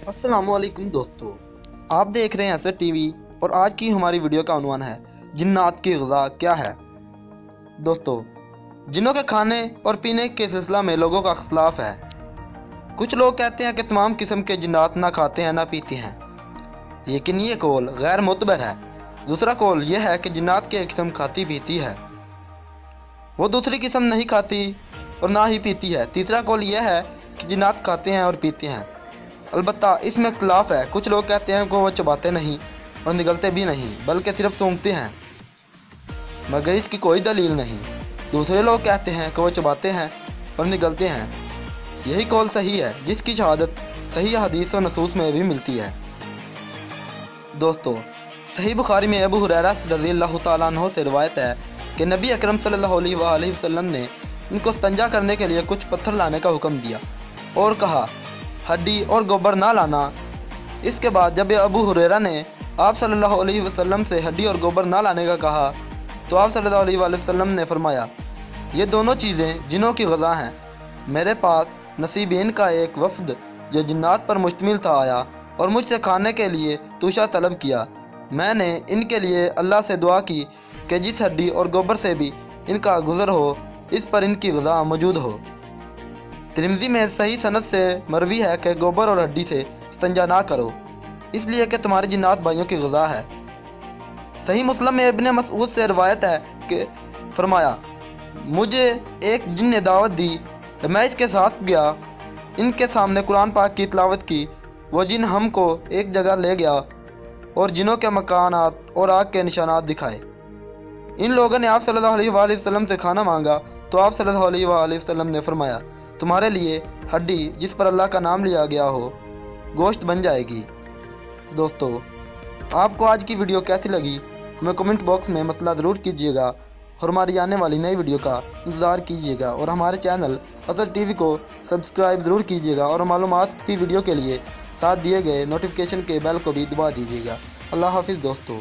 अस्सलाम वालेकुम दोस्तों, आप देख रहे हैं असर टीवी और आज की हमारी वीडियो का उन्वान है जिन्नात की ग़िज़ा क्या है। दोस्तों, जिन्नों के खाने और पीने के सिलसिला में लोगों का इख्तिलाफ है। कुछ लोग कहते हैं कि तमाम किस्म के जिन्नात ना खाते हैं ना पीते हैं, लेकिन ये कौल गैर मुतबर है। दूसरा कौल यह है कि जिन्नात की एक किस्म खाती पीती है, वो दूसरी किस्म नहीं खाती और ना ही पीती है। तीसरा कौल यह है कि जिन्नात खाते हैं और पीते हैं, अलबत्ता इसमें इख्तिलाफ है। कुछ लोग कहते हैं कि वो चबाते नहीं और निगलते भी नहीं, बल्कि सिर्फ सूंघते हैं, मगर इसकी कोई दलील नहीं। दूसरे लोग कहते हैं कि वो चबाते हैं और निगलते हैं। यही कौल सही है, जिसकी शहादत सही हदीस और नसूस में भी मिलती है। दोस्तों, सही बुखारी में अबू हुरैरा रज़ियल्लाहु ताला अन्हु से रिवायत है कि नबी अकरम सल्लल्लाहु अलैहि वसल्लम ने इनको तंजा करने के लिए कुछ पत्थर लाने का हुक्म दिया और कहा हड्डी और गोबर ना लाना। इसके बाद जब अबू हुरैरा ने आप सल्लल्लाहु अलैहि वसल्लम से हड्डी और गोबर ना लाने का कहा तो आप सल्लल्लाहु अलैहि वसल्लम ने फरमाया, ये दोनों चीज़ें जिन्नों की ग़िज़ा हैं। मेरे पास नसीबीन का एक वफ़द जो जिन्नात पर मुश्तमिल था आया और मुझसे खाने के लिए तूशा तलब किया। मैंने इनके लिए अल्लाह से दुआ की कि जिस हड्डी और गोबर से भी इनका गुज़र हो, इस पर इनकी ग़िज़ा मौजूद हो। तिरमिज़ी में सही सनद से मरवी है कि गोबर और हड्डी से इस्तंजा ना करो, इसलिए कि तुम्हारे जिन्नात भाइयों की ग़िज़ा है। सही मुस्लिम में इब्ने मसऊद से रिवायत है कि फरमाया, मुझे एक जिन ने दावत दी, मैं इसके साथ गया, इनके सामने कुरान पाक की तिलावत की। वो जिन हमको एक जगह ले गया और जिनों के मकानात और आग के निशानात दिखाए। इन लोगों ने आप सल्लल्लाहु अलैहि वसल्लम से खाना मांगा तो आप सल्लल्लाहु अलैहि वसल्लम ने फरमाया, तुम्हारे लिए हड्डी जिस पर अल्लाह का नाम लिया गया हो गोश्त बन जाएगी। तो दोस्तों, आपको आज की वीडियो कैसी लगी हमें कमेंट बॉक्स में मतला ज़रूर कीजिएगा और हमारी आने वाली नई वीडियो का इंतज़ार कीजिएगा और हमारे चैनल असर टीवी को सब्सक्राइब ज़रूर कीजिएगा और मालूमात की वीडियो के लिए साथ दिए गए नोटिफिकेशन के बेल को भी दबा दीजिएगा। अल्लाह हाफिज़ दोस्तों।